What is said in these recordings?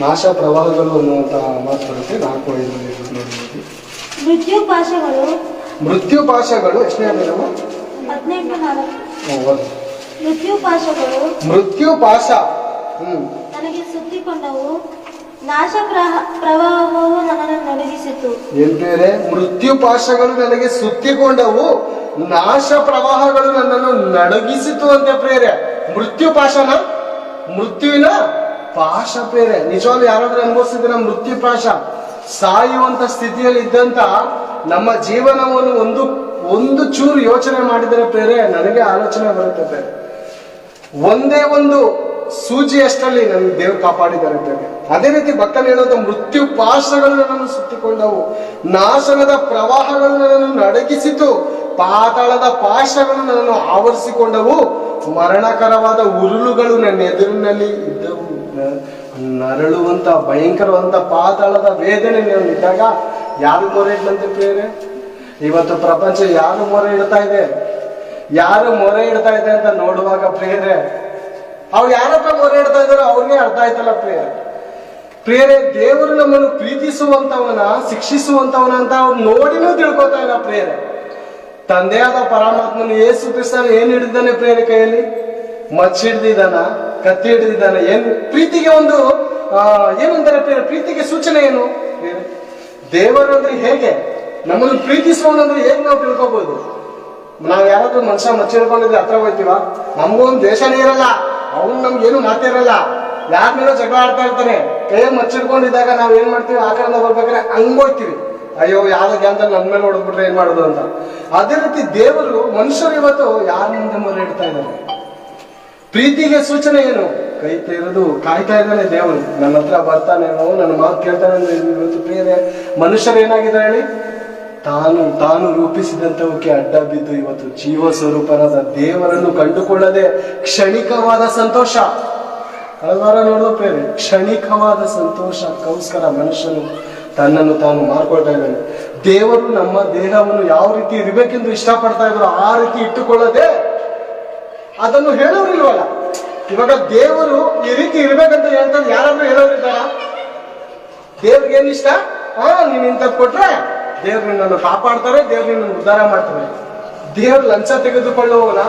ನಾಶ ಪ್ರವಾಹಗಳು ಅನ್ನುವಂಥ ಮಾತು ಬರುತ್ತೆ. 4:5 ನೋಡಿ. ಮೃತ್ಯು ಪಾಶಗಳು. ಮೃತ್ಯು ಪಾಶಗಳು ಎಷ್ಟನೇ ನಾವು 18:4. ಮೃತ್ಯು ಪಾಶಗಳು. ಮೃತ್ಯು ಪಾಶ ನನಗೆ ಸುತ್ತಿಕೊಂಡವು, ನಾಶ ಪ್ರವಾಹವು ನನ್ನನ್ನು ನಡುಗಿಸಿತು. ಏನ್ ಬೇರೆ? ಮೃತ್ಯು ಪಾಶಗಳು ನನಗೆ ಸುತ್ತಿಕೊಂಡವು, ನಾಶ ಪ್ರವಾಹಗಳು ನನ್ನನ್ನು ನಡಗಿಸಿತು ಅಂತ ಪ್ರೇರೆ. ಮೃತ್ಯು ಪಾಶನ, ಮೃತ್ಯುವಿನ ಪಾಶ ಪ್ರೇರೆ. ನಿಜವಾಗ್ಲೂ ಯಾರಾದ್ರೂ ಅನುಭವಿಸಿದ್ರೆ ಮೃತ್ಯು ಪಾಶ, ಸಾಯುವಂತ ಸ್ಥಿತಿಯಲ್ಲಿ ಇದ್ದಂತ ನಮ್ಮ ಜೀವನವನ್ನು ಒಂದು ಚೂರು ಯೋಚನೆ ಮಾಡಿದರೆ ಪ್ರೇರೆ ನನಗೆ ಆಲೋಚನೆ ಬರುತ್ತೆ ಪ್ರೇರೆ. ಒಂದೇ ಒಂದು ಸೂಜಿಯಷ್ಟರಲ್ಲಿ ನನ್ನ ದೇವ್ರು ಕಾಪಾಡಿದ್ದಾರೆ ಪ್ರೇರೆ. ಅದೇ ರೀತಿ ಭಕ್ತನು ಹೇಳೋದು, ಮೃತ್ಯು ಪಾಶಗಳು ನನ್ನನ್ನು ಸುತ್ತಿಕೊಂಡವು, ನಾಶನದ ಪ್ರವಾಹಗಳು ನನ್ನನ್ನು ನಡಗಿಸಿತು, ಪಾತಾಳದ ಪಾಶಗಳು ನನ್ನನ್ನು ಆವರಿಸಿಕೊಂಡವು, ಮರಣಕರವಾದ ಉರುಳುಗಳು ನನ್ನ ಎದುರಿನಲ್ಲಿ ಇದ್ದವು. ನರಳುವಂತ ಭಯಂಕರವಾದಂತ ಪಾತಾಳದ ವೇದನೆ ಇದ್ದಾಗ ಯಾರು ಮೊರೆ ಇಡ್ಲಂತೆ ಪ್ರೇರೆ? ಇವತ್ತು ಪ್ರಪಂಚ ಯಾರು ಮೊರೆ ಇಡ್ತಾ ಇದೆ, ಯಾರು ಮೊರೆ ಇಡ್ತಾ ಇದೆ ಅಂತ ನೋಡುವಾಗ ಪ್ರೇರೆ, ಅವ್ರು ಯಾರಪ್ಪ ಮೊರೆ ಇಡ್ತಾ ಇದಾರೋ ಅವ್ರಿಗೆ ಅರ್ಥ ಆಯ್ತಲ್ಲ ಪ್ರೇರೆ. ದೇವರು ನಮ್ಮನ್ನು ಪ್ರೀತಿಸುವಂತವನ, ಶಿಕ್ಷಿಸುವಂತವನ ಅಂತ ಅವ್ರು ನೋಡಿನೂ ತಿಳ್ಕೊತಾ ಇಲ್ಲ ಪ್ರೇರೆ. ತಂದೆಯಾದ ಪರಮಾತ್ಮನು ಯೇಸು ಕ್ರಿಸ್ತನ ಏನ್ ಹಿಡಿದಾನೆ ಪ್ರೇರೆ? ಕೈಯಲ್ಲಿ ಮಚ್ಚ ಹಿಡ್ದಿದ್ದಾನ, ಕತ್ತಿ ಹಿಡಿದಿದ್ದಾನೆ. ಏನ್ ಪ್ರೀತಿಗೆ ಒಂದು ಏನಂತಾರೆ ಪ್ರೇರೆ? ಪ್ರೀತಿಗೆ ಸೂಚನೆ ಏನು ಪ್ರೇರೆ? ದೇವರು ಅಂದ್ರೆ ಹೇಗೆ, ನಮ್ಮನ್ನು ಪ್ರೀತಿಸುವವನಂದ್ರೆ ಹೇಗೆ ನಾವು ತಿಳ್ಕೊಬಹುದು? ನಾವ್ ಯಾರಾದ್ರೂ ಮನುಷ್ಯ ಮಚ್ಚ ಹಿಡ್ಕೊಂಡಿದ್ರೆ ಹತ್ರ ಹೋಗ್ತೀವ, ನಮಗೂ ಒಂದು ದೇಶನೇ ಇರಲ್ಲ, ಅವ್ನು ನಮ್ಗೇನು ಮಾತಿರಲ್ಲ, ಯಾರನ್ನೇನೋ ಜಗಳ ಆಡ್ತಾ ಇರ್ತಾನೆ, ಕೈ ಮಚ್ಚಿಡ್ಕೊಂಡಿದ್ದಾಗ ನಾವ್ ಏನ್ ಮಾಡ್ತೀವಿ? ಆ ಕಡೆಯಿಂದ ಬರ್ಬೇಕಾದ್ರೆ ಹಂಗೋಯ್ತೀವಿ, ಅಯ್ಯೋ ಯಾವ್ದು ಗ್ಯಾಂತಲ್ಲಿ ನನ್ ಮೇಲೆ ಹೊಡೆದ್ಬಿಟ್ರೆ ಏನ್ ಮಾಡೋದು ಅಂತ. ಅದೇ ರೀತಿ ದೇವರು ಮನುಷ್ಯರು ಇವತ್ತು ಯಾರ ಮುಂದೆ ಮೊರೆ ಇಡ್ತಾ ಇದ್ದಾರೆ? ಪ್ರೀತಿಗೆ ಸೂಚನೆ ಏನು? ಕೈ ತೆರೆದು ಕಾಯ್ತಾ ಇದ್ದಾನೆ ದೇವರು, ನನ್ನ ಹತ್ರ ಬರ್ತಾನೇನೋ, ನನ್ನ ಮಾತು ಕೇಳ್ತಾನೆ. ಇವತ್ತು ಬೇರೆ ಮನುಷ್ಯರು ಏನಾಗಿದ್ದಾರೆ ಹೇಳಿ? ತಾನು ರೂಪಿಸಿದಂತವಕ್ಕೆ ಅಡ್ಡ ಬಿದ್ದು ಇವತ್ತು ಜೀವ ಸ್ವರೂಪನಾದ ದೇವರನ್ನು ಕಂಡುಕೊಳ್ಳದೆ ಕ್ಷಣಿಕವಾದ ಸಂತೋಷ, ಹಲವಾರ ನೋಡೋ ಪ್ರೇರೆ, ಕ್ಷಣಿಕವಾದ ಸಂತೋಷಕ್ಕೋಸ್ಕರ ಮನುಷ್ಯನು ತನ್ನನ್ನು ತಾನು ಮಾರ್ಕೊಳ್ತಾ ಇದ್ದಾನೆ. ದೇವರು ನಮ್ಮ ದೇಹವನ್ನು ಯಾವ ರೀತಿ ಇರಬೇಕೆಂದು ಇಷ್ಟಪಡ್ತಾ ಇದ್ರು ಆ ರೀತಿ ಇಟ್ಟುಕೊಳ್ಳದೆ ಅದನ್ನು ಹೇಳೋರಿಲ್ವಲ್ಲ. ಇವಾಗ ದೇವರು ಈ ರೀತಿ ಇರ್ಬೇಕಂತ ಹೇಳ್ತಾರೆ, ಯಾರಾದ್ರೂ ಹೇಳೋರಿದ್ದಾರ? ದೇವ್ರಿಗೆ ಏನ್ ಇಷ್ಟ? ನೀನ್ ಇಂಥ ಕೊಟ್ರೆ ದೇವ್ರು ನಿನ್ನನ್ನು ಕಾಪಾಡ್ತಾರೆ, ದೇವ್ರು ನಿನ್ನನ್ನು ಉದ್ಧಾರ ಮಾಡ್ತಾರೆ. ದೇವ್ರು ಲಂಚ ತೆಗೆದುಕೊಳ್ಳುವವನ?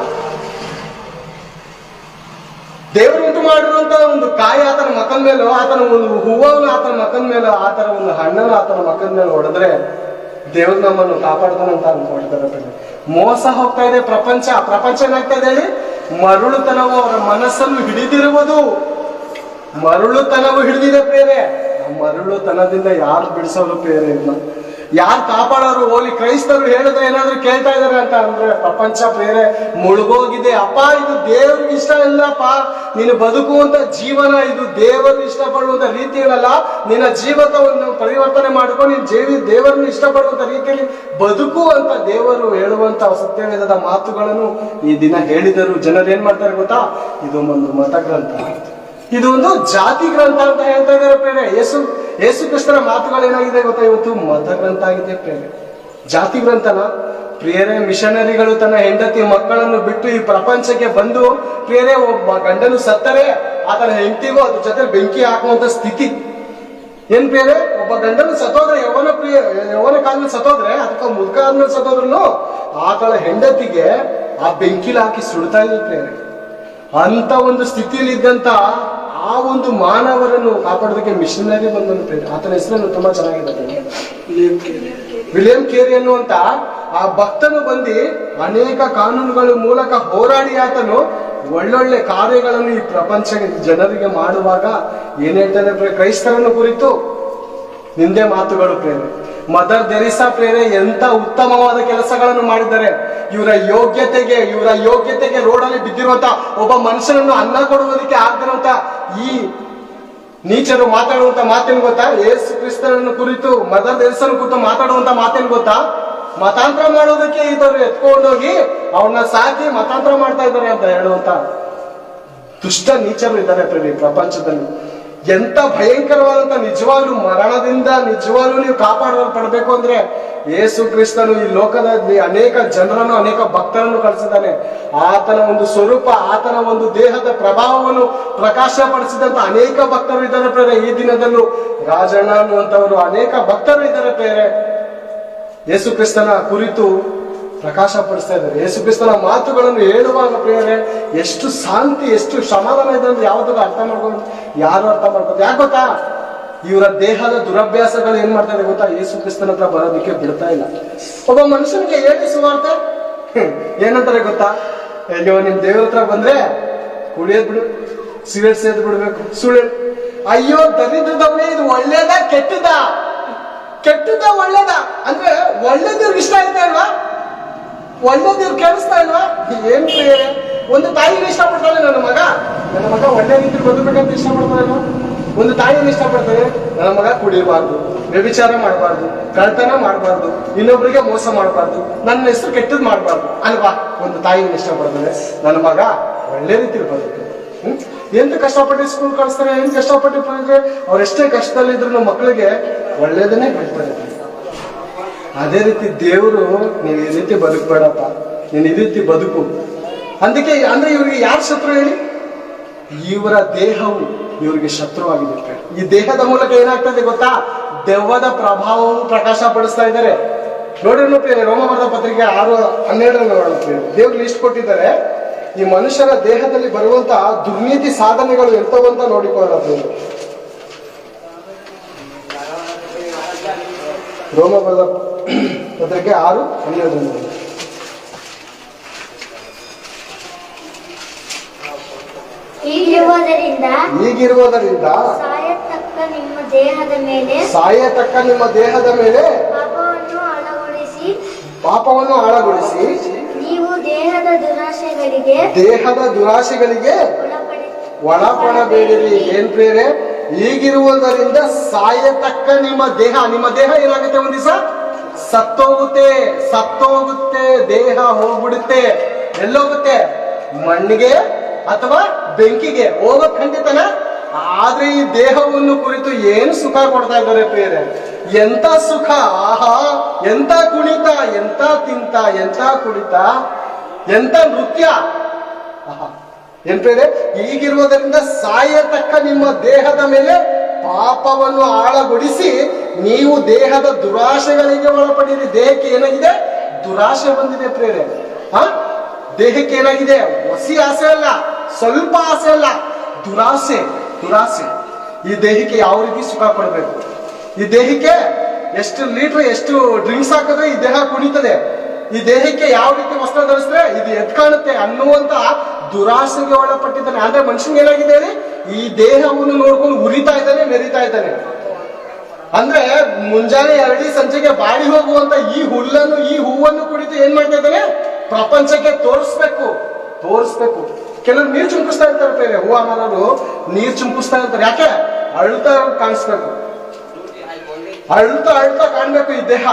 ದೇವರು ಉಂಟು ಮಾಡಿರುವಂತ ಒಂದು ಕಾಯಿ ಆತನ ಮಕ್ಕನ ಮೇಲೋ, ಆತನ ಒಂದು ಹೂವನ್ನು ಆತನ ಮಕ್ಕನ ಮೇಲೋ, ಆತರ ಒಂದು ಹಣ್ಣನ್ನು ಆತನ ಮಕ್ಕನ ಮೇಲೆ ಹೊಡೆದ್ರೆ ದೇವ್ರು ನಮ್ಮನ್ನು ಕಾಪಾಡ್ತಾನಂತ ಅನ್ಕೊಳ್ತಾರೆ. ಮೋಸ ಹೋಗ್ತಾ ಇದೆ ಪ್ರಪಂಚ ಏನಾಗ್ತಾ ಇದೆ ಹೇಳಿ? ಮರುಳುತನವು ಅವರ ಮನಸ್ಸನ್ನು ಹಿಡಿದಿರುವುದು. ಮರುಳುತನವು ಹಿಡಿದಿದೆ ಪ್ರೇರೆ. ಮರುಳುತನದಿಂದ ಯಾರು ಬಿಡಿಸೋರು ಪ್ರೇರೆ? ಇಲ್ಲ, ಯಾರು ಕಾಪಾಡೋರು? ಹೋಲಿ ಕ್ರೈಸ್ತರು ಹೇಳಿದ್ರೆ ಏನಾದ್ರು ಕೇಳ್ತಾ ಇದಾರೆ ಅಂತ ಅಂದ್ರೆ ಪ್ರಪಂಚ ಪ್ರೇರೆ ಮುಳುಗೋಗಿದೆ. ಅಪ್ಪ, ಇದು ದೇವ್ರಿಗೆ ಇಷ್ಟ ಇಲ್ಲಪ್ಪ, ನೀನು ಬದುಕುವಂತ ಜೀವನ ಇದು ದೇವರು ಇಷ್ಟಪಡುವಂತ ರೀತಿಯಲ್ಲ. ನಿನ್ನ ಜೀವನವನ್ನು ಪರಿವರ್ತನೆ ಮಾಡಿಕೊಂಡು ನೀನು ದೇವರನ್ನು ಇಷ್ಟಪಡುವಂತ ರೀತಿಯಲ್ಲಿ ಬದುಕು ಅಂತ ದೇವರು ಹೇಳುವಂತ ಸತ್ಯವೇದದ ಮಾತುಗಳನ್ನು ಈ ದಿನ ಹೇಳಿದರು. ಜನರು ಏನ್ ಮಾಡ್ತಾರೆ ಗೊತ್ತಾ? ಇದು ಒಂದು ಮತ ಗ್ರಂಥ, ಇದು ಒಂದು ಜಾತಿ ಗ್ರಂಥ ಅಂತ ಹೇಳ್ತಾ ಇದ್ದಾರೆ ಪ್ರೇರೆ. ಯೇಸು ಕ್ರಿಸ್ತನ ಮಾತುಗಳೇನಾಗಿದೆ ಗೊತ್ತಾ? ಇವತ್ತು ಮತ ಗ್ರಂಥ ಆಗಿದೆ ಪ್ರೇರೆ, ಜಾತಿ ಗ್ರಂಥನ ಪ್ರಿಯರೇ. ಮಿಷನರಿಗಳು ತನ್ನ ಹೆಂಡತಿ ಮಕ್ಕಳನ್ನು ಬಿಟ್ಟು ಈ ಪ್ರಪಂಚಕ್ಕೆ ಬಂದು ಪ್ರಿಯರೇ, ಒಬ್ಬ ಗಂಡನು ಸತ್ತರೆ ಆತನ ಹೆಂಡತಿಗೂ ಅದ್ರ ಜೊತೆ ಬೆಂಕಿ ಹಾಕುವಂತ ಸ್ಥಿತಿ. ಏನ್ ಪ್ರಿಯರೇ? ಒಬ್ಬ ಗಂಡನು ಸತ್ತೋದ್ರೆ, ಯೌವನ ಕಾಲದಲ್ಲಿ ಸತ್ತೋದ್ರೆ, ಅದಕ್ಕೆ ಮುದುಕ ಆದ್ಮೇಲೆ ಸತ್ತೋದ್ರು ಆತಳ ಹೆಂಡತಿಗೆ ಆ ಬೆಂಕಿಲಿ ಹಾಕಿ ಸುಡ್ತಾ ಇದ್ರು ಪ್ರಿಯರೇ. ಅಂತ ಒಂದು ಸ್ಥಿತಿಯಲ್ಲಿ ಇದ್ದಂತ ಆ ಒಂದು ಮಾನವರನ್ನು ಕಾಪಾಡೋದಕ್ಕೆ ಮಿಷನರಿ ಬಂದನು ಪ್ರೇರೆ. ಆತನ ಹೆಸರನ್ನು ತುಂಬಾ ಚೆನ್ನಾಗಿದೆ, ವಿಲಿಯಂ ಕೇರಿ ಅನ್ನುವಂತ ಆ ಭಕ್ತನು ಬಂದು ಅನೇಕ ಕಾನೂನುಗಳ ಮೂಲಕ ಹೋರಾಡಿ ಆತನು ಒಳ್ಳೊಳ್ಳೆ ಕಾರ್ಯಗಳನ್ನು ಈ ಪ್ರಪಂಚ ಜನರಿಗೆ ಮಾಡುವಾಗ ಏನ್ ಹೇಳ್ತಾನೆ ಪ್ರೇರೆ? ಕ್ರೈಸ್ತರನ್ನು ಕುರಿತು ನಿಂದೆ ಮಾತುಗಳು ಪ್ರೇರೆ. ಮದರ್ ತೆರೇಸಾ ಪ್ರೇರೆ ಎಂತ ಉತ್ತಮವಾದ ಕೆಲಸಗಳನ್ನು ಮಾಡಿದ್ದಾರೆ. ಇವರ ಯೋಗ್ಯತೆಗೆ ರೋಡಲ್ಲಿ ಬಿದ್ದಿರುವಂತ ಒಬ್ಬ ಮನುಷ್ಯನನ್ನು ಅನ್ನ ಕೊಡುವುದಕ್ಕೆ ಆಗದಿರುವಂತ ಈ ನೀಚರು ಮಾತಾಡುವಂತ ಮಾತೇನು ಗೊತ್ತಾ? ಯೇಸು ಕ್ರಿಸ್ತನನ್ನು ಕುರಿತು, ಮದರ್ ತೆರೇಸನ ಕುರಿತು ಮಾತಾಡುವಂತ ಮಾತೇನು ಗೊತ್ತಾ? ಮತಾಂತರ ಮಾಡೋದಕ್ಕೆ ಇವರು ಎತ್ಕೊಂಡೋಗಿ ಅವನ್ನ ಸಾಕಿ ಮತಾಂತರ ಮಾಡ್ತಾ ಇದ್ದಾರೆ ಅಂತ ಹೇಳುವಂತ ದುಷ್ಟ ನೀಚರು ಇದ್ದಾರೆ ಪ್ರಪಂಚದಲ್ಲಿ. ಎಂತ ಭಯಂಕರವಾದಂತ ನಿಜವಾಗ್ಲೂ ಮರಣದಿಂದ ನಿಜವಾಗ್ಲೂ ನೀವು ಕಾಪಾಡಲ್ಪಡ್ಬೇಕು ಅಂದ್ರೆ ಯೇಸು ಕ್ರಿಸ್ತನು ಈ ಲೋಕದಲ್ಲಿ ಅನೇಕ ಜನರನ್ನು ಅನೇಕ ಭಕ್ತರನ್ನು ಕಳಿಸಿದ್ದಾನೆ. ಆತನ ಒಂದು ಸ್ವರೂಪ, ಆತನ ಒಂದು ದೇಹದ ಪ್ರಭಾವವನ್ನು ಪ್ರಕಾಶಪಡಿಸಿದಂತ ಅನೇಕ ಭಕ್ತರು ಇದ್ದಾರೆ ಪ್ರೇರೆ. ಈ ದಿನದಲ್ಲೂ ರಾಜಣ್ಣ ಅನ್ನುವಂಥವರು ಅನೇಕ ಭಕ್ತರು ಇದ್ದಾರೆ ಪ್ರೇರೆ. ಯೇಸು ಕ್ರಿಸ್ತನ ಕುರಿತು ಪ್ರಕಾಶ ಪಡಿಸ್ತಾ ಇದ್ದಾರೆ. ಯೇಸು ಕ್ರಿಸ್ತನ ಮಾತುಗಳನ್ನು ಹೇಳುವಾಗ ಪ್ರಿಯರೇ ಎಷ್ಟು ಶಾಂತಿ, ಎಷ್ಟು ಸಮಾಧಾನ ಇದೆ ಅಂದ್ರೆ ಯಾವ್ದಾದ್ರು ಅರ್ಥ ಮಾಡ್ಕೊಂಡು ಯಾರು ಅರ್ಥ ಮಾಡ್ಬೋದು? ಯಾಕೆ ಗೊತ್ತಾ? ಇವರ ದೇಹದ ದುರಭ್ಯಾಸಗಳು ಏನ್ ಮಾಡ್ತಾ ಇದೆ ಗೊತ್ತಾ? ಯೇಸು ಕ್ರಿಸ್ತನ ಹತ್ರ ಬರೋದಕ್ಕೆ ಬಿಡ್ತಾ ಇಲ್ಲ. ಒಬ್ಬ ಮನುಷ್ಯನಿಗೆ ಹೇಳಿ ಸುವಾರ್ತೆ ಏನಂತಾರೆ ಗೊತ್ತಾ? ಅಯ್ಯೋ ನಿಮ್ ದೇವ್ರ ಹತ್ರ ಬಂದ್ರೆ ಕುಡಿಯೋದ್ ಬಿಡು, ಸಿಗರೇಟ್ ಸೇದ್ ಬಿಡ್ಬೇಕು, ಸುಳ್ಳು. ಅಯ್ಯೋ ದರಿದ್ರದವನೇ, ಇದು ಒಳ್ಳೇದ ಕೆಟ್ಟದ? ಕೆಟ್ಟದ ಒಳ್ಳೇದ ಅಂದ್ರೆ ಒಳ್ಳೇದಿವ್ರಿಗೆ ಇಷ್ಟ ಆಯ್ತಾ ಇಲ್ವಾ? ಒಳ್ಳೇದಿವ್ರು ಕೇಳಿಸ್ತಾ ಇಲ್ವಾ? ಏನ್ ಪ್ರಿಯರೇ, ಒಂದು ತಾಯಿನ ಇಷ್ಟಪಡ್ತಾನೆ ನನ್ನ ಮಗ ಒಳ್ಳೆ ರೀತಿಯಲ್ಲಿ ಬದುಕಬೇಕಂತ ಇಷ್ಟಪಡ್ತಾನೆ. ಒಂದು ತಾಯಿಯನ್ನು ಇಷ್ಟಪಡ್ತಾನೆ, ನನ್ನ ಮಗ ಕುಡಿಯಬಾರ್ದು, ವ್ಯಭಿಚಾರ ಮಾಡಬಾರ್ದು, ಕಳ್ತನ ಮಾಡಬಾರ್ದು, ಇನ್ನೊಬ್ಬರಿಗೆ ಮೋಸ ಮಾಡಬಾರ್ದು, ನನ್ನ ಹೆಸರು ಕೆಟ್ಟದ್ ಮಾಡಬಾರ್ದು ಅಲ್ವಾ? ಒಂದು ತಾಯಿಯನ್ನು ಇಷ್ಟಪಡ್ತಾನೆ, ನನ್ನ ಮಗ ಒಳ್ಳೆ ರೀತಿಯಲ್ಲಿ ಬದುಕು. ಎಂತ ಕಷ್ಟಪಟ್ಟು ಸ್ಕೂಲ್ ಕಳಿಸ್ತಾರೆ, ಏನ್ ಕಷ್ಟಪಟ್ಟು ಅವ್ರೆಷ್ಟೇ ಕಷ್ಟದಲ್ಲಿದ್ರು ಮಕ್ಕಳಿಗೆ ಒಳ್ಳೇದನ್ನೇ ಕಳ್ತಾರೆ. ಅದೇ ರೀತಿ ದೇವರು ನೀನ್ ಈ ರೀತಿ ಬದುಕಬೇಡಪ್ಪ, ನೀನ್ ಈ ರೀತಿ ಬದುಕು. ಅದಕ್ಕೆ ಅಂದ್ರೆ ಇವ್ರಿಗೆ ಯಾರು ಶತ್ರು ಹೇಳಿ? ಇವರ ದೇಹವು ಇವರಿಗೆ ಶತ್ರುವಾಗಿದೆ. ಈ ದೇಹದ ಮೂಲಕ ಏನಾಗ್ತದೆ ಗೊತ್ತಾ? ದೆವ್ವದ ಪ್ರಭಾವವು ಪ್ರಕಾಶ ಪಡಿಸ್ತಾ ಇದ್ದಾರೆ. ನೋಡಿ ರೋಮಬರದ ಪತ್ರಿಕೆ 6:12 ನೋಡೋಣ. ದೇವ್ರು ಲಿಸ್ಟ್ ಕೊಟ್ಟಿದ್ದಾರೆ. ಈ ಮನುಷ್ಯರ ದೇಹದಲ್ಲಿ ಬರುವಂತಹ ದುರ್ನೀತಿ ಸಾಧನೆಗಳು ಎಂತವಂತ ನೋಡಿಕೊಳ್ಳೋದು. ರೋಮಬರದ ಪತ್ರಿಕೆ 6:12 ಹೀಗಿರುವುದರಿಂದ ಸಾಯತಕ್ಕ ನಿಮ್ಮ ದೇಹದ ಮೇಲೆ ಪಾಪವನ್ನು ಆಳಗೊಳಿಸಿ ನೀವು ದೇಹದ ದುರಾಶೆಗಳಿಗೆ ಒಳಪಡಬೇಡಿರಿ. ಏನ್ ಪ್ರೇರೆ? ಹೀಗಿರುವುದರಿಂದ ಸಾಯತಕ್ಕ ನಿಮ್ಮ ದೇಹ ಏನಾಗುತ್ತೆ? ಒಂದ್ ದಿವಸ ಸತ್ತೋಗುತ್ತೆ. ದೇಹ ಹೋಗ್ಬಿಡುತ್ತೆ. ಎಲ್ಲೋಗುತ್ತೆ? ಮಣ್ಣಿಗೆ ಅಥವಾ ಬೆಂಕಿಗೆ ಹೋಗೋದ್ ಖಂಡಿತನ. ಆದ್ರೆ ಈ ದೇಹವನ್ನು ಕುರಿತು ಏನು ಸುಖ ಕೊಡ್ತಾ ಇದ್ದಾರೆ ಪ್ರಿಯರೇ? ಎಂತ ಸುಖ! ಆಹಾ, ಎಂತ ಕುಣಿತ, ಎಂತ ತಿಂತ, ಎಂತ ಕುಣಿತ, ಎಂತ ನೃತ್ಯ! ಆಹಾ, ಏನ್ ಪ್ರಿಯರೇ? ಹೀಗಿರುವುದರಿಂದ ಸಾಯತಕ್ಕ ನಿಮ್ಮ ದೇಹದ ಮೇಲೆ ಪಾಪವನ್ನು ಆಳಗೊಳಿಸಿ ನೀವು ದೇಹದ ದುರಾಶೆಗಳಿಗೆ ಒಳಪಡಿರಿ. ದೇಹಕ್ಕೆ ಏನಾಗಿದೆ? ದುರಾಶೆ ಬಂದಿದೆ ಪ್ರಿಯರೇ. ದೇಹಕ್ಕೆ ಏನಾಗಿದೆ? ಹೊಸಿ ಆಸೆ ಅಲ್ಲ, ಸ್ವಲ್ಪ ಆಸೆ ಅಲ್ಲ, ದುರಾಸೆ. ಈ ದೇಹಕ್ಕೆ ಯಾವ ರೀತಿ ಸುಖ ಕೊಡಬೇಕು? ಈ ದೇಹಕ್ಕೆ ಎಷ್ಟು ಲೀಟರ್ ಎಷ್ಟು ಡ್ರಿಂಕ್ಸ್ ಹಾಕಿದ್ರೆ ಈ ದೇಹ ಕುಣಿತದೆ. ಈ ದೇಹಕ್ಕೆ ಯಾವ ರೀತಿ ವಸ್ತ್ರ ಧರಿಸಿದ್ರೆ ಇದು ಎದ್ ಕಾಣುತ್ತೆ ಅನ್ನುವಂತ ದುರಾಸೆಗೆ ಒಳಪಟ್ಟಿದ್ದಾನೆ. ಅಂದ್ರೆ ಮನುಷ್ಯನಿಗೆ ಏನಾಗಿದೆ ಹೇಳಿ? ಈ ದೇಹವನ್ನು ನೋಡ್ಕೊಂಡು ಉರಿತಾ ಇದ್ದಾನೆ, ಮೆರಿತಾ ಇದ್ದಾನೆ. ಅಂದ್ರೆ ಮುಂಜಾನೆ 2 ಸಂಜೆಗೆ ಬಾಡಿ ಹೋಗುವಂತ ಈ ಹುಲ್ಲನ್ನು, ಈ ಹೂವನ್ನು ಕುರಿತು ಏನ್ ಮಾಡ್ತಾ ಇದ್ದಾನೆ? ಪ್ರಪಂಚಕ್ಕೆ ತೋರಿಸ್ಬೇಕು. ಕೆಲವರು ನೀರು ಚುಂಕಿಸ್ತಾ ಇರ್ತಾರೆ ಬೇರೆ. ಹೂವ ಮಾರೋರು ನೀರು ಚುಂಕಿಸ್ತಾ ಇರ್ತಾರೆ. ಯಾಕೆ? ಅಳ್ತಾ ಕಾಣಿಸ್ಬೇಕು, ಅಳ್ತಾ ಕಾಣ್ಬೇಕು ಈ ದೇಹ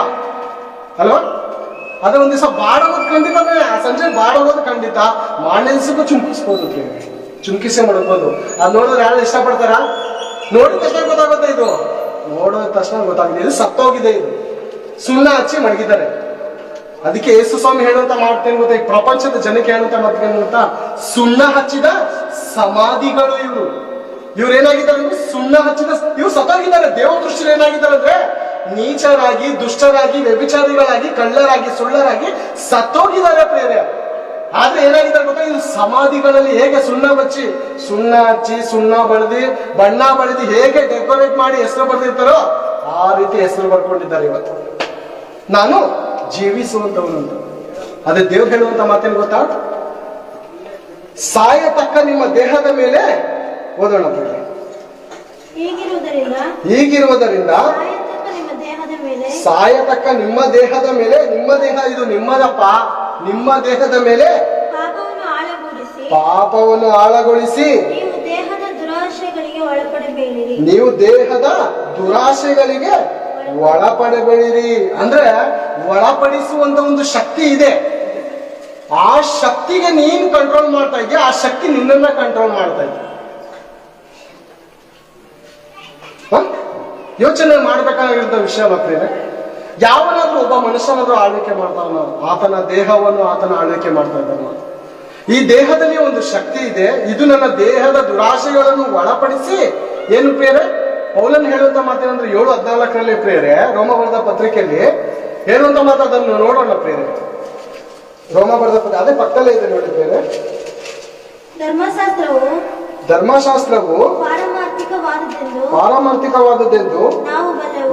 ಅಲ್ವಾ? ಅದೇ ಒಂದ್ ದಿವಸ ಬಾಡೋದು ಖಂಡಿತ, ಸಂಜೆ ಬಾಡೋದು ಖಂಡಿತ. ಮಾನೆಲ್ಸಿಗೂ ಚುಂಕಿಸ್ಬೋದು, ಚುಂಕಿಸಿ ಮಡಗ್ಬೋದು. ಅದ್ ನೋಡಿದ್ರೆ ಯಾರು ಇಷ್ಟಪಡ್ತಾರ? ನೋಡಿದ ತಕ್ಷಣ ಗೊತ್ತಾಗುತ್ತೆ. ಇದು ನೋಡೋದ ತಕ್ಷಣ ಗೊತ್ತಾಗಿದೆ ಇದು ಸತ್ತೋಗಿದೆ, ಇದು ಸುಣ್ಣ ಹಚ್ಚಿ ಮಡಗಿದ್ದಾರೆ. ಅದಕ್ಕೆ ಯೇಸು ಸ್ವಾಮಿ ಹೇಳುವಂತ ಮಾಡ್ತೇನೆ ಗೊತ್ತಾ? ಈ ಪ್ರಪಂಚದ ಜನಕ್ಕೆ ಹೇಳುವಂತ ಮಾತೇನು ಗೊತ್ತಾ? ಸುಣ್ಣ ಹಚ್ಚಿದ ಸಮಾಧಿಗಳು ಇವ್ರು ಏನಾಗಿದ್ದಾರೆ ಅಂದ್ರೆ ಸುಣ್ಣ ಹಚ್ಚಿದ ಇವ್ರು ಸತ್ತೋಗಿದ್ದಾರೆ. ದೇವ ದೃಷ್ಟಿಯಲ್ಲಿ ಏನಾಗಿದ್ದಾರೆ ಅಂದ್ರೆ ನೀಚರಾಗಿ, ದುಷ್ಟರಾಗಿ, ವ್ಯಭಿಚಾರಿಗಳಾಗಿ, ಕಳ್ಳರಾಗಿ, ಸುಳ್ಳರಾಗಿ ಸತ್ತೋಗಿದ್ದಾರೆ ಪ್ರೇರೆ. ಆದ್ರೆ ಏನಾಗಿದ್ದಾರೆ ಗೊತ್ತಾ? ಇದು ಸಮಾಧಿಗಳಲ್ಲಿ ಹೇಗೆ ಸುಣ್ಣ ಹಚ್ಚಿ, ಸುಣ್ಣ ಬಣ್ಣ ಬಳಿದಿ ಹೇಗೆ ಡೆಕೋರೇಟ್ ಮಾಡಿ ಹೆಸರು ಬರ್ದಿರ್ತಾರೋ ಆ ರೀತಿ ಹೆಸರು ಬರ್ಕೊಂಡಿದ್ದಾರೆ. ಇವತ್ತು ನಾನು ಜೀವಿಸುವಂತವನು. ಅದೇ ದೇವ್ರು ಹೇಳುವಂತ ಮಾತೇನು ಗೊತ್ತಾ? ಸಾಯತಕ್ಕ ನಿಮ್ಮ ದೇಹದ ಮೇಲೆ ಓದೋಣ. ಹೀಗಿರುವುದರಿಂದ ಸಾಯತಕ್ಕ ನಿಮ್ಮ ದೇಹದ ಮೇಲೆ, ನಿಮ್ಮ ದೇಹ ಇದು ನಿಮ್ಮದಪ್ಪ, ನಿಮ್ಮ ದೇಹದ ಮೇಲೆ ಪಾಪವನ್ನು ಆಳಗೊಳಿಸಿ ನೀವು ದೇಹದ ದುರಾಶೆಗಳಿಗೆ ಒಳಪಡಬೇಡಿರಿ. ಅಂದ್ರೆ ಒಳಪಡಿಸುವಂತ ಒಂದು ಶಕ್ತಿ ಇದೆ. ಆ ಶಕ್ತಿಗೆ ನೀನು ಕಂಟ್ರೋಲ್ ಮಾಡ್ತಾ ಇದೆಯಾ, ಆ ಶಕ್ತಿ ನಿನ್ನನ್ನ ಕಂಟ್ರೋಲ್ ಮಾಡ್ತಾ ಇದೆ. ಯೋಚನೆ ಮಾಡಬೇಕಾಗಿರೋ ವಿಷಯ ಪ್ರಿಯರೇ. ಯಾವನಾದ್ರೂ ಒಬ್ಬ ಮನುಷ್ಯನಾದ್ರೂ ಆಳ್ವಿಕೆ ಮಾಡ್ತಾನ, ಆತನ ದೇಹವನ್ನು ಆತನ ಆಳ್ವಿಕೆ ಮಾಡ್ತಾ ಇದ್ದಾನ. ಈ ದೇಹದಲ್ಲಿ ಒಂದು ಶಕ್ತಿ ಇದೆ, ಇದು ನನ್ನ ದೇಹದ ದುರಾಶೆಗಳನ್ನು ಒಳಪಡಿಸಿ ಏನು ಪ್ರಿಯರೇ, ಪೌಲನ್ ಹೇಳುವಂತ ಮಾತೇನಂದ್ರೆ 7:14 ಪ್ರಿಯರೇ, ರೋಮ ಬರೆದ ಪತ್ರಿಕೆಯಲ್ಲಿ ಹೇಳುವಂತ ಮಾತು, ಅದನ್ನು ನೋಡೋಣ ಪ್ರಿಯರೇ. ರೋಮ ಬರೆದ ಪತ್ರಿಕೆ ಅದೇ ಪಕ್ಕದಲ್ಲೇ ಇದೆ ನೋಡಿ ಪ್ರಿಯರೇ. ಧರ್ಮಶಾಸ್ತ್ರವು ಪಾರಮಾರ್ಥಿಕವಾದದ್ದೆಂದು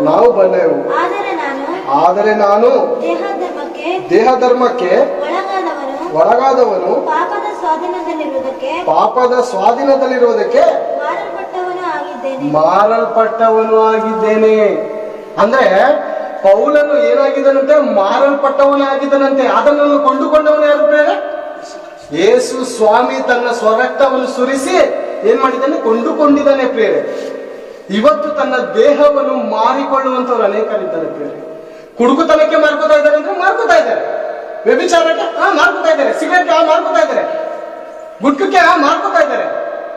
ನಾವು ಬಲ್ಲೆವು. ಆದರೆ ನಾನು ದೇಹ ಧರ್ಮಕ್ಕೆ ಒಳಗಾದವನು, ಪಾಪದ ಸ್ವಾಧೀನದಲ್ಲಿರುವುದಕ್ಕೆ ಮಾರಲ್ಪಟ್ಟವನು ಆಗಿದ್ದೇನೆ. ಅಂದ್ರೆ ಪೌಲನು ಏನಾಗಿದ್ದಾನಂತೆ, ಮಾರಲ್ಪಟ್ಟವನಾಗಿದ್ದಾನಂತೆ. ಅದನ್ನು ಕೊಂಡುಕೊಂಡವನು ಯಾರು ಪ್ರಿಯರೇ? ಯೇಸು ಸ್ವಾಮಿ ತನ್ನ ಸ್ವರಕ್ತವನ್ನು ಸುರಿಸಿ ಏನ್ ಮಾಡಿದ್ದಾನೆ, ಕೊಂಡುಕೊಂಡಿದ್ದಾನೆ ಪ್ರಿಯರೇ. ಇವತ್ತು ತನ್ನ ದೇಹವನ್ನು ಮಾರಿಕೊಳ್ಳುವಂತವ್ರು ಅನೇಕರಿದ್ದಾರೆ ಪ್ರಿಯರೇ. ಕುಡುಕುತನಕ್ಕೆ ಮಾರ್ಕೋತಾ ಇದ್ದಾರೆ ಅಂದ್ರೆ ಮಾರ್ಕೋತಾ ಇದ್ದಾರೆ, ವ್ಯಭಿಚಾರಕ್ಕೆ ಮಾರ್ಕೋತಾ ಇದ್ದಾರೆ, ಸಿಗರೇಟ್ಗೆ ಮಾರ್ಕೋತಾ ಇದ್ದಾರೆ, ಗುಟ್ಕಕ್ಕೆ ಮಾರ್ಕೋತಾ ಇದ್ದಾರೆ,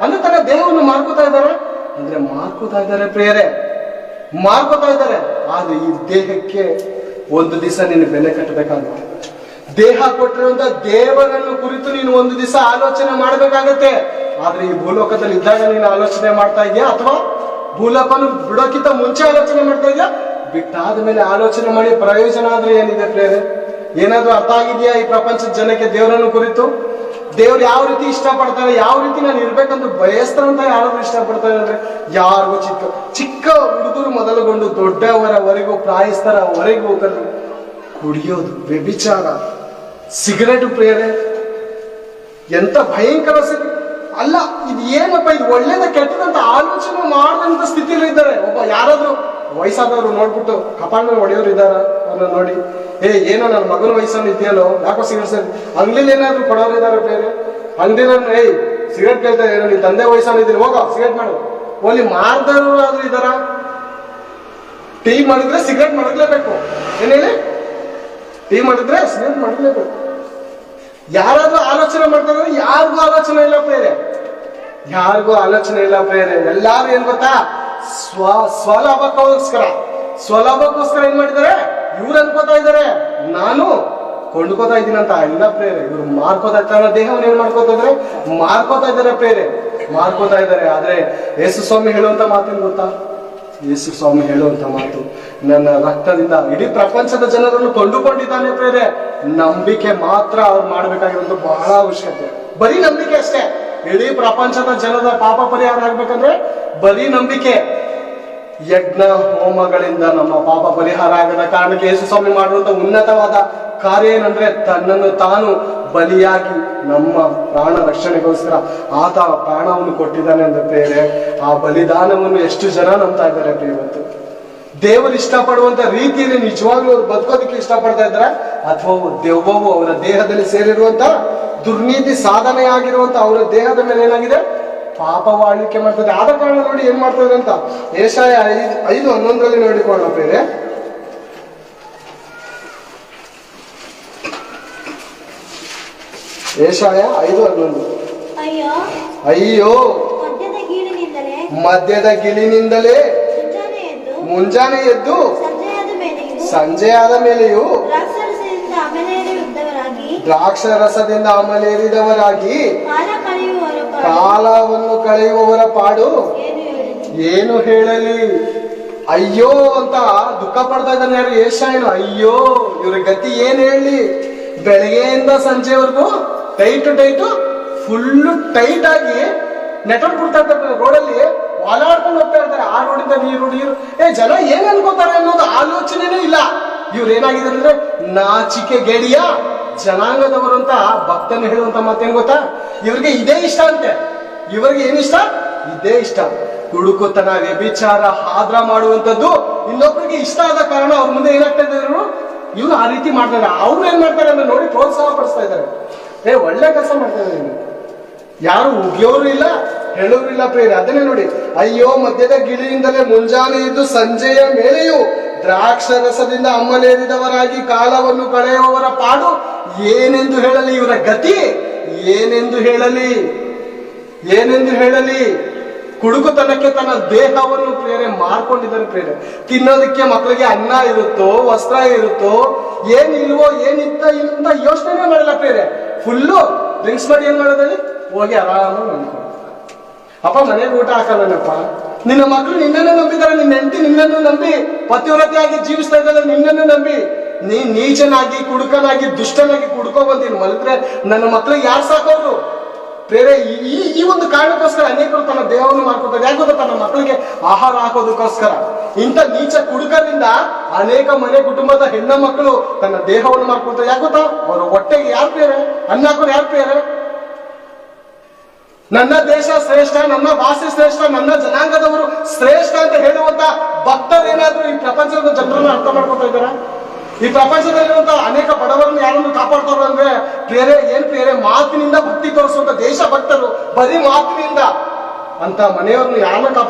ಅಂದ್ರೆ ತನ್ನ ದೇಹವನ್ನು ಮಾರ್ಕೋತಾ ಇದ್ದಾರೆ ಅಂದ್ರೆ ಮಾರ್ಕೋತಾ ಇದ್ದಾರೆ ಪ್ರಿಯರೇ, ಮಾರ್ಕೋತಾ ಇದ್ದಾರೆ. ಆದ್ರೆ ಈ ದೇಹಕ್ಕೆ ಒಂದು ದಿವಸ ನೀನು ಬೆಲೆ ಕಟ್ಟಬೇಕಾಗುತ್ತೆ. ದೇಹ ಕೊಟ್ಟಿರುವಂತ ದೇವರನ್ನು ಕುರಿತು ನೀನು ಒಂದು ದಿವಸ ಆಲೋಚನೆ ಮಾಡಬೇಕಾಗತ್ತೆ. ಆದ್ರೆ ಈ ಭೂಲೋಕದಲ್ಲಿ ಇದ್ದಾಗ ನೀನು ಆಲೋಚನೆ ಮಾಡ್ತಾ ಇದೆಯಾ, ಅಥವಾ ಭೂಲೋಕನು ಬಿಡೋಕ್ಕಿಂತ ಮುಂಚೆ ಆಲೋಚನೆ ಮಾಡ್ತಾ ಇದೆಯಾ? ಬಿಟ್ಟಾದ ಮೇಲೆ ಆಲೋಚನೆ ಮಾಡಿ ಪ್ರಯೋಜನ ಆದ್ರೆ ಏನಿದೆ ಪ್ರಿಯರೇ? ಏನಾದ್ರೂ ಅರ್ಥ ಆಗಿದೆಯಾ ಈ ಪ್ರಪಂಚದ ಜನಕ್ಕೆ ದೇವರನ್ನು ಕುರಿತು? ದೇವ್ರು ಯಾವ ರೀತಿ ಇಷ್ಟಪಡ್ತಾರೆ, ಯಾವ ರೀತಿ ನಾನು ಇರ್ಬೇಕಂತ ಬಯಸ್ತಾರಂತ ಯಾರಾದ್ರೂ ಇಷ್ಟಪಡ್ತಾರೆ ಅಂದ್ರೆ ಯಾರಿಗೂ ಚಿಕ್ಕ ಹುಡುಗರು ಮೊದಲುಗೊಂಡು ದೊಡ್ಡವರವರೆಗೂ, ಪ್ರಾಯಸ್ಥರವರೆಗೂ ಕುಡಿಯೋದು, ವ್ಯಭಿಚಾರ, ಸಿಗರೇಟ್ ಪ್ರಿಯರೇ, ಎಂತ ಭಯಂಕರ ಅಲ್ಲ ಇದು. ಏನಪ್ಪ ಇದು ಒಳ್ಳೇದ ಕೆಟ್ಟದಂತ ಆಲೋಚನೆ ಮಾಡದಂತ ಸ್ಥಿತಿಯಲ್ಲಿ ಇದ್ದಾರೆ. ಒಬ್ಬ ಯಾರಾದ್ರೂ ವಯಸ್ಸಾದವರು ನೋಡ್ಬಿಟ್ಟು ಕಪಾಳ ಮೇಲೆ ಹೊಡೆಯೋರು ಇದ್ದಾರ, ಅವ್ರನ್ನ ನೋಡಿ ಏನೋ ನನ್ನ ಮಗನ ವಯಸ್ಸನ್ನು ಇದೆಯಲ್ಲೋ, ಯಾಕೋ ಸಿಗರೇಟ್ ಅಂಗಡಿಲಿ ಏನಾದ್ರು ಕೊಡೋರು ಇದಾರೆ ಬೇರೆ ಅಂಗಡಿನ ಸಿಗರೇಟ್ ಕೇಳ್ತಾ ಏನೋ ನಿನ್ ತಂದೆ ವಯಸ್ಸನ್ನು ಇದ್ದೀನಿ, ಹೋಗೋ ಸಿಗರೇಟ್ ಮಾಡು. ಓಲಿ ಮಾರ್ದವರು ಆದ್ರೂ ಇದಾರ. ಟೀ ಮಾಡಿದ್ರೆ ಸಿಗರೇಟ್ ಮಡಗ್ಲೇಬೇಕು, ಏನ್ ಹೇಳಿ, ಟೀ ಮಾಡಿದ್ರೆ ಸಿಗರೇಟ್ ಮಡಗ್ಲೇಬೇಕು. ಯಾರಾದ್ರೂ ಆಲೋಚನೆ ಮಾಡ್ತಾರೆ? ಯಾರಿಗೂ ಆಲೋಚನೆ ಇಲ್ಲ ಪ್ರೇರೆ, ಯಾರಿಗೂ ಆಲೋಚನೆ ಇಲ್ಲ ಪ್ರೇರೆ. ಎಲ್ಲಾರು ಏನ್ ಗೊತ್ತಾ, ಸ್ವಲಾಭಕ್ಕೋಸ್ಕರ ಏನ್ ಮಾಡಿದ್ದಾರೆ, ಇವ್ರು ಅನ್ಕೋತಾ ಇದಾರೆ ನಾನು ಕೊಂಡ್ಕೋತಾ ಇದ್ದೀನಿ ಅಂತ. ಇಲ್ಲ ಪ್ರೇರೆ, ಇವ್ರು ಮಾರ್ಕೋತಾ ಇರ್ತಾರೆ, ದೇಹವನ್ನು ಏನ್ ಮಾಡ್ಕೋತಾ ಇದಾರೆ, ಮಾರ್ಕೋತಾ ಇದಾರೆ ಪ್ರೇರೆ, ಮಾರ್ಕೋತಾ ಇದಾರೆ. ಆದ್ರೆ ಯೇಸು ಸ್ವಾಮಿ ಹೇಳುವಂತ ಮಾತೇನು ಗೊತ್ತಾ? ಯೇಸು ಸ್ವಾಮಿ ಹೇಳುವಂತ ಮಾತು, ನನ್ನ ರಕ್ತದಿಂದ ಇಡೀ ಪ್ರಪಂಚದ ಜನರನ್ನು ಕೊಂಡುಕೊಂಡಿದ್ದಾನೆ ಪ್ರೇರೆ. ನಂಬಿಕೆ ಮಾತ್ರ ಅವ್ರು ಮಾಡ್ಬೇಕಾಗಿರೋದು ಬಹಳ ಅವಶ್ಯಕತೆ. ಬರೀ ನಂಬಿಕೆ ಅಷ್ಟೇ. ಇಡೀ ಪ್ರಪಂಚದ ಜನರ ಪಾಪ ಪರಿಹಾರ ಆಗ್ಬೇಕಂದ್ರೆ ಬರೀ ನಂಬಿಕೆ. ಯಜ್ಞ ಹೋಮಗಳಿಂದ ನಮ್ಮ ಪಾಪ ಪರಿಹಾರ ಆಗದ ಕಾರಣಕ್ಕೆ ಯೇಸು ಸ್ವಾಮಿ ಮಾಡುವಂತ ಉನ್ನತವಾದ ಕಾರ್ಯ ಏನಂದ್ರೆ, ತನ್ನನ್ನು ತಾನು ಬಲಿಯಾಗಿ ನಮ್ಮ ಪ್ರಾಣ ರಕ್ಷಣೆಗೋಸ್ಕರ ಆತ ಪ್ರಾಣವನ್ನು ಕೊಟ್ಟಿದ್ದಾನೆ ಅಂದ್ರೆ ಪ್ರೇರೆ. ಆ ಬಲಿದಾನವನ್ನು ಎಷ್ಟು ಜನ ನಂಬ್ತಾ ಇದ್ದಾರೆ ಇವತ್ತು? ದೇವರು ಇಷ್ಟಪಡುವಂತ ರೀತಿಯಲ್ಲಿ ನಿಜವಾಗ್ಲೂ ಅವ್ರು ಬದುಕೋದಕ್ಕೆ ಇಷ್ಟಪಡ್ತಾ ಇದ್ದಾರೆ, ಅಥವಾ ದೆವ್ವವು ಅವರ ದೇಹದಲ್ಲಿ ಸೇರಿರುವಂತ ದುರ್ನೀತಿ ಸಾಧನೆ ಆಗಿರುವಂತ ಅವರ ದೇಹದ ಮೇಲೆ ಏನಾಗಿದೆ, ಪಾಪವ ಆಳ್ವಿಕೆ ಮಾಡ್ತದೆ. ಆದ ಕಾರಣ ನೋಡಿ ಏನ್ ಮಾಡ್ತದೆ ಅಂತ ಯೆಶಾಯ 5:11 ನೋಡಿಕೊಳ್ಳೋಣ ಬೇರೆ. ಯೆಶಾಯ 5:11. ಅಯ್ಯೋ ಮದ್ಯದ ಗಿಳಿನಿಂದಲೇ ಮುಂಜಾನೆ ಎದ್ದು ಸಂಜೆ ಆದ ಮೇಲೆಯೂ ದ್ರಾಕ್ಷರಸದಿಂದ ಅಮಲೇರಿದವರಾಗಿ ಕಾಲವನ್ನು ಕಳೆಯುವವರ ಪಾಡು ಏನು ಹೇಳಲಿ. ಅಯ್ಯೋ ಅಂತ ದುಃಖ ಪಡ್ತಾ ಇದ್ದಾನೆ ಯಾರು? ಯೆಶಾಯನು. ಅಯ್ಯೋ ಇವ್ರ ಗತಿ ಏನ್ ಹೇಳಿ, ಬೆಳಗ್ಗೆಯಿಂದ ಸಂಜೆವರೆಗೂ ಟೈಟು ಫುಲ್ಲು ಟೈಟ್ ಆಗಿ ನೆಟ್ವರ್ಕ್ ಕೊಡ್ತಾ ಇರ್ತಾರೆ, ರೋಡಲ್ಲಿ ವಾಲಾಡ್ಕೊಂಡು ಹೋಗ್ತಾ ಇರ್ತಾರೆ. ಆ ರೋಡಿಂದ ನೀರು ಜನ ಏನ್ ಅನ್ಕೋತಾರೆ ಅನ್ನೋದು ಆಲೋಚನೆನೂ ಇಲ್ಲ. ಇವ್ರು ಏನಾಗಿದ್ದಾರೆ ಅಂದ್ರೆ ನಾಚಿಕೆ ಗೆಡಿಯ ಜನಾಂಗದವರು ಅಂತ ಭಕ್ತನು ಹೇಳುವಂತ ಮಾತೇನ್ ಗೊತ್ತಾ? ಇವ್ರಿಗೆ ಇದೇ ಇಷ್ಟ ಅಂತೆ. ಇವ್ರಿಗೆ ಏನಿಷ್ಟ? ಇದೇ ಇಷ್ಟ. ಕುಡುಕುತನ, ವ್ಯಭಿಚಾರ, ಹಾದ್ರ ಮಾಡುವಂತದ್ದು ಇನ್ನೊಬ್ಬರಿಗೆ ಇಷ್ಟ ಆದ ಕಾರಣ ಅವ್ರ ಮುಂದೆ ಏನಾಗ್ತಾ ಇದ್ರು, ಇವ್ರು ಆ ರೀತಿ ಮಾಡ್ತಾರೆ. ಅವ್ರು ಏನ್ ಮಾಡ್ತಾರೆ ಅಂದ್ರೆ ನೋಡಿ ಪ್ರೋತ್ಸಾಹ ಪಡಿಸ್ತಾ ಇದ್ದಾರೆ. ಒಳ್ಳೆ ಕೆಲಸ ಮಾಡ್ತಾ ಇದ್ದಾರೆ. ಯಾರು ಉಗಿಯೋರು ಇಲ್ಲ, ಹೇಳೋರು ಇಲ್ಲ ಪ್ರೇರೆ. ಅದನ್ನೇ ನೋಡಿ, ಅಯ್ಯೋ ಮದ್ಯದ ಗಿಳಿಯಿಂದಲೇ ಮುಂಜಾನೆ ಇದ್ದು ಸಂಜೆಯ ಮೇಲೆಯೂ ದ್ರಾಕ್ಷರಸದಿಂದ ಅಮ್ಮಲೇರಿದವರಾಗಿ ಕಾಲವನ್ನು ಕಳೆಯುವವರ ಪಾಡು ಏನೆಂದು ಹೇಳಲಿ. ಇವರ ಗತಿ ಏನೆಂದು ಹೇಳಲಿ, ಏನೆಂದು ಹೇಳಲಿ. ಕುಡುಕುತನಕ್ಕೆ ತನ್ನ ದೇಹವನ್ನು ಪ್ರೇರೆ ಮಾರ್ಕೊಂಡಿದ್ದಾರೆ ಪ್ರೇರೆ. ತಿನ್ನೋದಕ್ಕೆ ಮಕ್ಕಳಿಗೆ ಅನ್ನ ಇರುತ್ತೋ, ವಸ್ತ್ರ ಇರುತ್ತೋ, ಏನಿಲ್ವೋ, ಏನಿತ್ತ ಇಂತ ಯೋಚನೆ ಮಾಡಲ್ಲ ಪ್ರೇರೆ. ಫುಲ್ಲು ಡ್ರಿಂಕ್ಸ್ ಮಾಡಿ ಏನ್ ಮಾಡೋದಲ್ಲಿ ಹೋಗಿ ಆರಾಮಾಗಿ ಮನ್ಕೊಂಡು ಅಪ್ಪ ಮನೆಗೆ ಊಟ ಹಾಕಲ್ಲನಪ್ಪ. ನಿನ್ನ ಮಕ್ಕಳು ನಿನ್ನನ್ನು ನಂಬಿದ್ದಾರೆ, ನಿನ್ನ ಹೆಂಡತಿ ನಿನ್ನನ್ನು ನಂಬಿ ಪತಿವ್ರತೆಯಾಗಿ ಜೀವಿಸ್ತಾ ಇದ್ದಾರೆ, ನಿನ್ನನ್ನು ನಂಬಿ ನೀಚನಾಗಿ ಕುಡುಕನಾಗಿ ದುಷ್ಟನಾಗಿ ಕುಡ್ಕೊ ಬಂದೀನಿ ಮಲದ್ರೆ ನನ್ನ ಮಕ್ಕಳಿಗೆ ಯಾರು ಸಾಕೋರು ಬೇರೆ? ಈ ಒಂದು ಕಾರಣಕ್ಕೋಸ್ಕರ ಅನೇಕರು ತನ್ನ ದೇಹವನ್ನು ಮಾಡ್ಕೊತಾರೆ. ಯಾಕೆ ಗೊತ್ತಾ? ತನ್ನ ಮಕ್ಕಳಿಗೆ ಆಹಾರ ಹಾಕೋದಕ್ಕೋಸ್ಕರ. ಇಂಥ ನೀಚ ಕುಡುಕರಿಂದ ಅನೇಕ ಮನೆ ಕುಟುಂಬದ ಹೆಣ್ಣು ಮಕ್ಕಳು ತನ್ನ ದೇಹವನ್ನು ಮಾಡ್ಕೊಳ್ತಾರೆ. ಯಾಕೆ ಗೊತ್ತಾ? ಅವರ ಹೊಟ್ಟೆಗೆ ಯಾರು ಬೇರೆ ಅನ್ನ ಹಾಕೋರು ಯಾರು ಬೇರೆ? ನನ್ನ ದೇಶ ಶ್ರೇಷ್ಠ, ನನ್ನ ಭಾಷೆ ಶ್ರೇಷ್ಠ, ನನ್ನ ಜನಾಂಗದವರು ಶ್ರೇಷ್ಠ ಅಂತ ಹೇಳುವಂತ ಭಕ್ತರೇನಾದ್ರೂ ಈ ಪ್ರಪಂಚದ ಜನರನ್ನು ಅರ್ಥ ಮಾಡ್ಕೊತಾ ಇದ್ದಾರ? ಈ ಪ್ರಪಂಚದಲ್ಲಿರುವಂತ ಅನೇಕ ಬಡವರನ್ನು ಯಾರನ್ನು ಕಾಪಾಡ್ತಾರೋ ಅಂದ್ರೆ ಪ್ರೇರೆ ಮಾತಿನಿಂದ ಭಕ್ತಿ ತೋರಿಸುವಂತ ದೇಶ ಭಕ್ತರು, ಬರೀ ಮಾತಿನಿಂದ ಅಂತ ಮನೆಯವ್ರನ್ನು ಯಾರನ್ನ ಕಾಪಾಡ